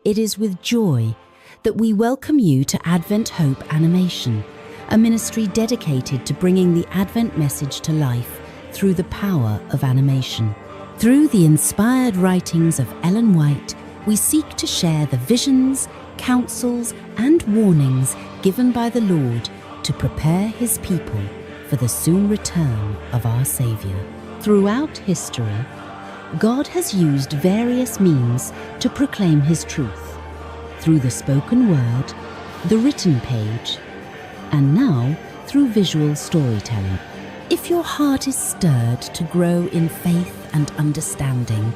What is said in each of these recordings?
It is with joy that we welcome you to Advent Hope Animation, a ministry dedicated to bringing the Advent message to life through the power of animation. Through the inspired writings of Ellen White, we seek to share the visions, counsels, and warnings given by the Lord to prepare His people for the soon return of our Saviour. Throughout history, God has used various means to proclaim His truth, through the spoken word, the written page, and now through visual storytelling. If your heart is stirred to grow in faith and understanding,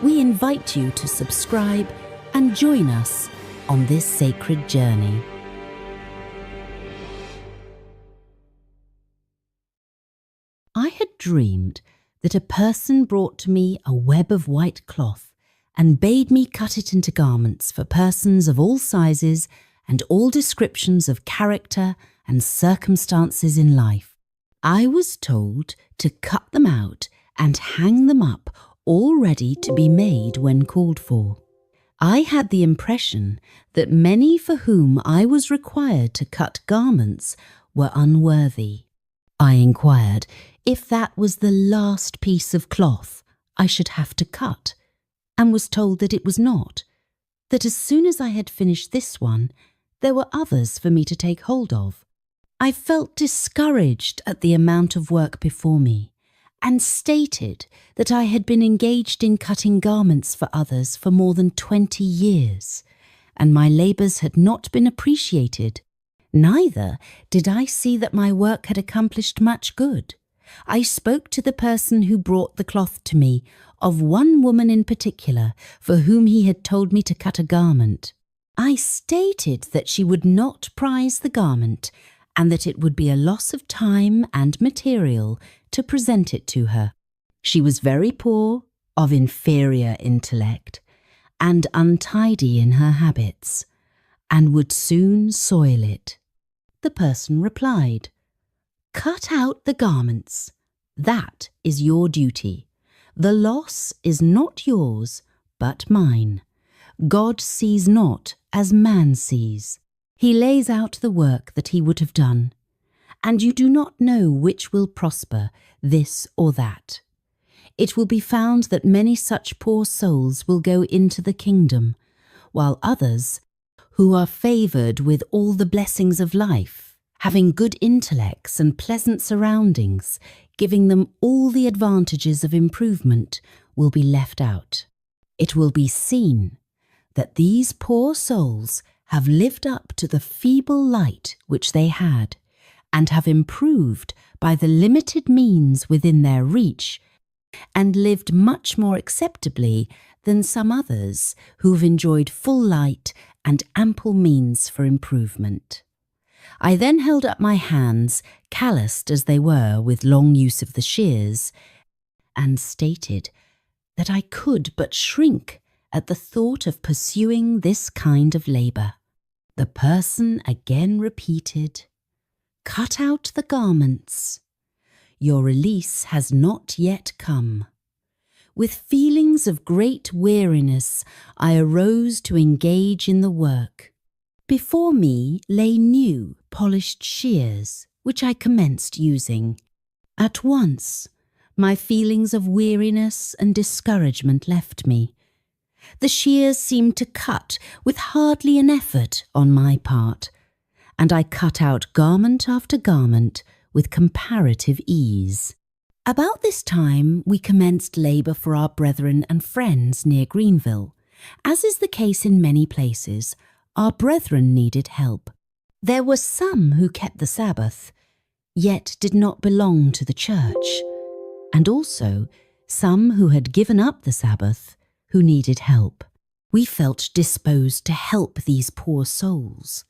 we invite you to subscribe and join us on this sacred journey. I had dreamed that a person brought to me a web of white cloth and bade me cut it into garments for persons of all sizes and all descriptions of character and circumstances in life. I was told to cut them out and hang them up, all ready to be made when called for. I had the impression that many for whom I was required to cut garments were unworthy. I inquired if that was the last piece of cloth I should have to cut, and was told that it was not, that as soon as I had finished this one, there were others for me to take hold of. I felt discouraged at the amount of work before me, and stated that I had been engaged in cutting garments for others for more than 20 years, and my labours had not been appreciated. Neither did I see that my work had accomplished much good. I spoke to the person who brought the cloth to me of one woman in particular for whom he had told me to cut a garment. I stated that she would not prize the garment and that it would be a loss of time and material to present it to her. She was very poor, of inferior intellect, and untidy in her habits, and would soon soil it. The person replied, "Cut out the garments. That is your duty. The loss is not yours, but mine. God sees not as man sees. He lays out the work that he would have done, and you do not know which will prosper, this or that. It will be found that many such poor souls will go into the kingdom, while others, who are favoured with all the blessings of life, having good intellects and pleasant surroundings, giving them all the advantages of improvement, will be left out. It will be seen that these poor souls have lived up to the feeble light which they had, and have improved by the limited means within their reach, and lived much more acceptably than some others who have enjoyed full light and ample means for improvement." I then held up my hands, calloused as they were with long use of the shears, and stated that I could but shrink at the thought of pursuing this kind of labour. The person again repeated, "Cut out the garments. Your release has not yet come." With feelings of great weariness, I arose to engage in the work. Before me lay new, polished shears, which I commenced using. At once, my feelings of weariness and discouragement left me. The shears seemed to cut with hardly an effort on my part, and I cut out garment after garment with comparative ease. About this time we commenced labour for our brethren and friends near Greenville. As is the case in many places, our brethren needed help. There were some who kept the Sabbath, yet did not belong to the church, and also some who had given up the Sabbath, who needed help. We felt disposed to help these poor souls,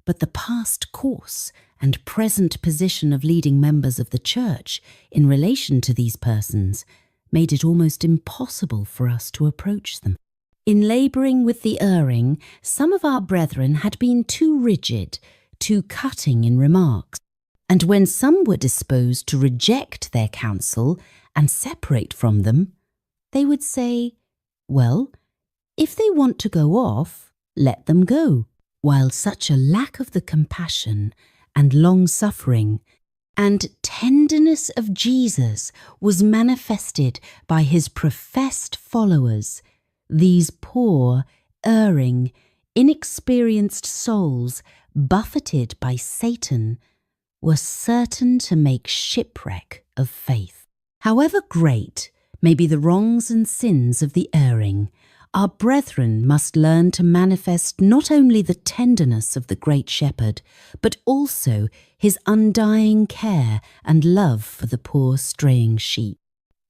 but the past course and present position of leading members of the church in relation to these persons made it almost impossible for us to approach them. In labouring with the erring, some of our brethren had been too rigid, too cutting in remarks, and when some were disposed to reject their counsel and separate from them, they would say, "Well, if they want to go off, let them go. While such a lack of the compassion and long-suffering and tenderness of Jesus was manifested by his professed followers, these poor, erring, inexperienced souls, buffeted by Satan, were certain to make shipwreck of faith. However great may be the wrongs and sins of the erring, our brethren must learn to manifest not only the tenderness of the Great Shepherd, but also his undying care and love for the poor straying sheep.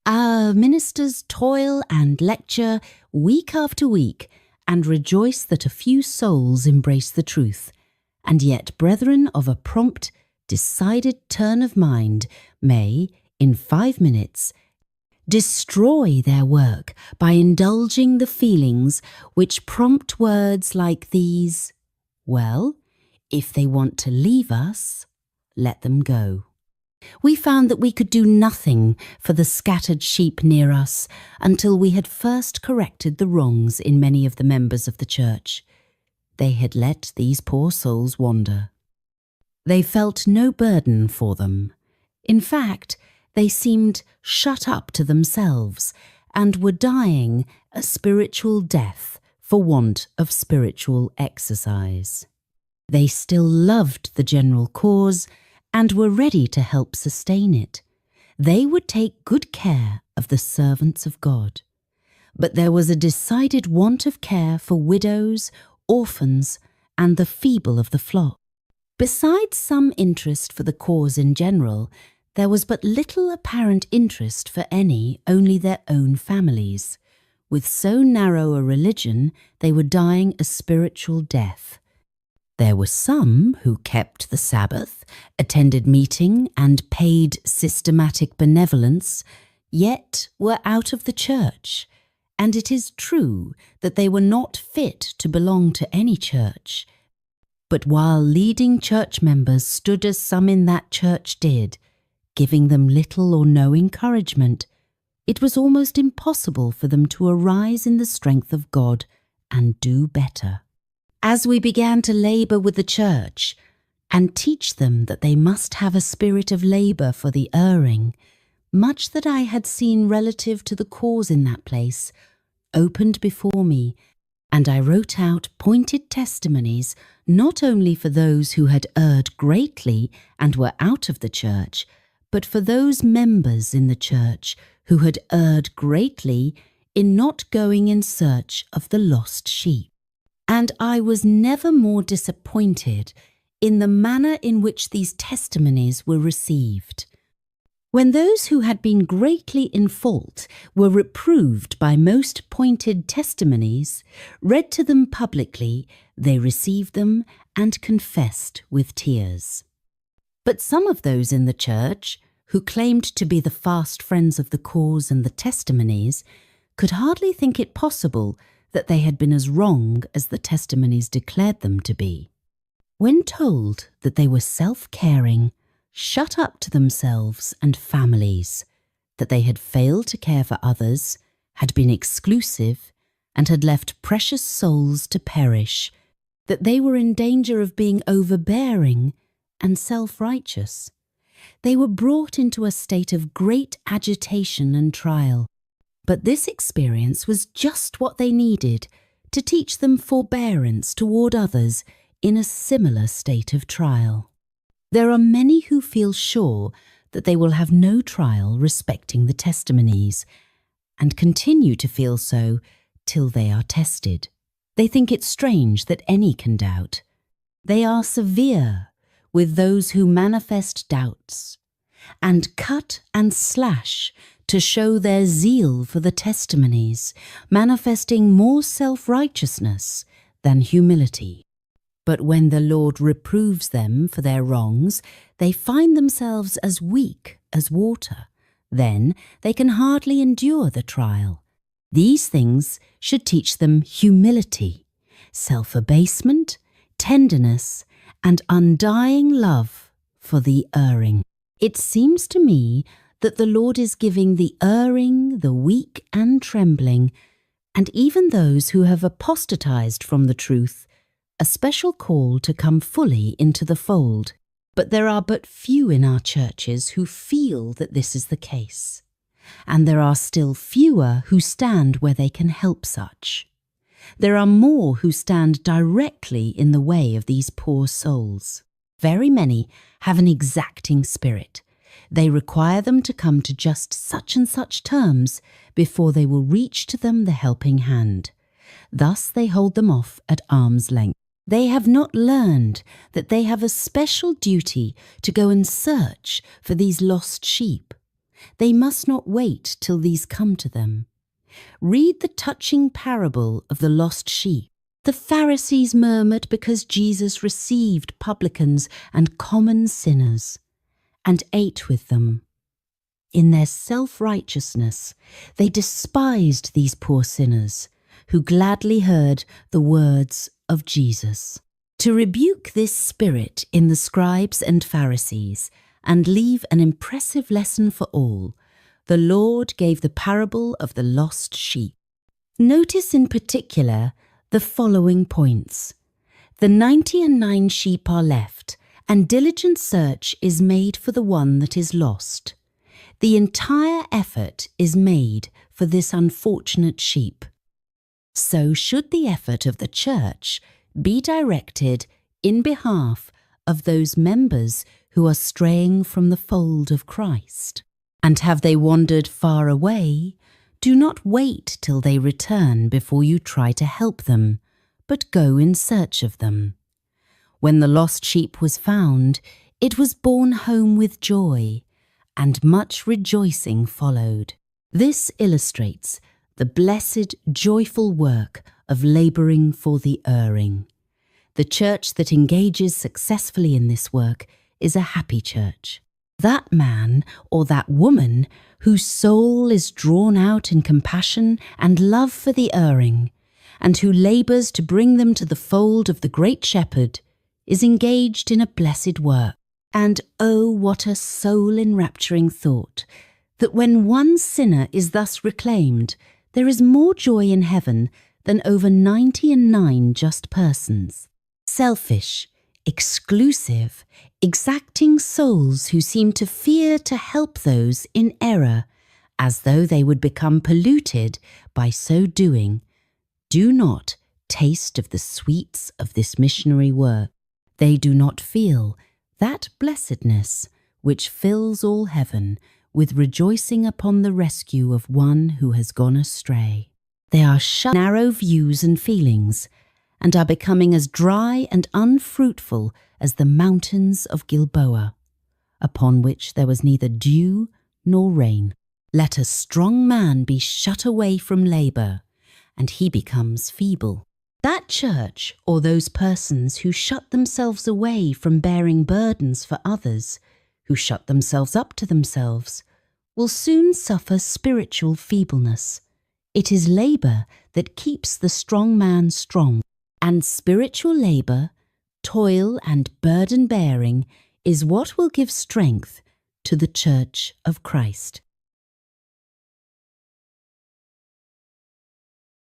Our ministers toil and lecture week after week and rejoice that a few souls embrace the truth, and yet brethren of a prompt, decided turn of mind may, in 5 minutes, destroy their work by indulging the feelings which prompt words like these: well, if they want to leave us, let them go. We found that we could do nothing for the scattered sheep near us until we had first corrected the wrongs in many of the members of the church. They had let these poor souls wander. They felt no burden for them. In fact, they seemed shut up to themselves and were dying a spiritual death for want of spiritual exercise. They still loved the general cause and were ready to help sustain it. They would take good care of the servants of God. But there was a decided want of care for widows, orphans, and the feeble of the flock. Besides some interest for the cause in general, there was but little apparent interest for any, only their own families. With so narrow a religion, they were dying a spiritual death. There were some who kept the Sabbath, attended meeting, and paid systematic benevolence, yet were out of the church, and it is true that they were not fit to belong to any church. But while leading church members stood as some in that church did, giving them little or no encouragement, it was almost impossible for them to arise in the strength of God and do better. As we began to labour with the church and teach them that they must have a spirit of labour for the erring, much that I had seen relative to the cause in that place opened before me, and I wrote out pointed testimonies not only for those who had erred greatly and were out of the church, but for those members in the church who had erred greatly in not going in search of the lost sheep. And I was never more disappointed in the manner in which these testimonies were received. When those who had been greatly in fault were reproved by most pointed testimonies, read to them publicly, they received them and confessed with tears. But some of those in the church, who claimed to be the fast friends of the cause and the testimonies, could hardly think it possible that they had been as wrong as the testimonies declared them to be. When told that they were self-caring, shut up to themselves and families, that they had failed to care for others, had been exclusive, and had left precious souls to perish, that they were in danger of being overbearing and self-righteous, they were brought into a state of great agitation and trial. But this experience was just what they needed to teach them forbearance toward others in a similar state of trial. There are many who feel sure that they will have no trial respecting the testimonies, and continue to feel so till they are tested. They think it strange that any can doubt. They are severe with those who manifest doubts, and cut and slash to show their zeal for the testimonies, manifesting more self-righteousness than humility. But when the Lord reproves them for their wrongs, they find themselves as weak as water. Then they can hardly endure the trial. These things should teach them humility, self-abasement, tenderness, and undying love for the erring. It seems to me that the Lord is giving the erring, the weak and trembling, and even those who have apostatized from the truth, a special call to come fully into the fold. But there are but few in our churches who feel that this is the case, and there are still fewer who stand where they can help such. There are more who stand directly in the way of these poor souls. Very many have an exacting spirit. They require them to come to just such and such terms before they will reach to them the helping hand. Thus they hold them off at arm's length. They have not learned that they have a special duty to go and search for these lost sheep. They must not wait till these come to them. Read the touching parable of the lost sheep. The Pharisees murmured because Jesus received publicans and common sinners and ate with them. In their self-righteousness, they despised these poor sinners who gladly heard the words of Jesus. To rebuke this spirit in the scribes and Pharisees and leave an impressive lesson for all, the Lord gave the parable of the lost sheep. Notice in particular the following points. The 99 sheep are left, and diligent search is made for the one that is lost. The entire effort is made for this unfortunate sheep. So should the effort of the church be directed in behalf of those members who are straying from the fold of Christ. And have they wandered far away? Do not wait till they return before you try to help them, but go in search of them. When the lost sheep was found, it was borne home with joy, and much rejoicing followed. This illustrates the blessed, joyful work of labouring for the erring. The church that engages successfully in this work is a happy church. That man or that woman whose soul is drawn out in compassion and love for the erring, and who labours to bring them to the fold of the great shepherd, is engaged in a blessed work. And oh, what a soul-enrapturing thought, that when one sinner is thus reclaimed, there is more joy in heaven than over 99 just persons. Selfish, exclusive, exacting souls who seem to fear to help those in error, as though they would become polluted by so doing, do not taste of the sweets of this missionary work. They do not feel that blessedness which fills all heaven with rejoicing upon the rescue of one who has gone astray. They are shut in narrow views and feelings, and are becoming as dry and unfruitful as the mountains of Gilboa, upon which there was neither dew nor rain. Let a strong man be shut away from labour, and he becomes feeble. That church, or those persons who shut themselves away from bearing burdens for others, who shut themselves up to themselves, will soon suffer spiritual feebleness. It is labour that keeps the strong man strong, and spiritual labour, toil and burden-bearing is what will give strength to the Church of Christ.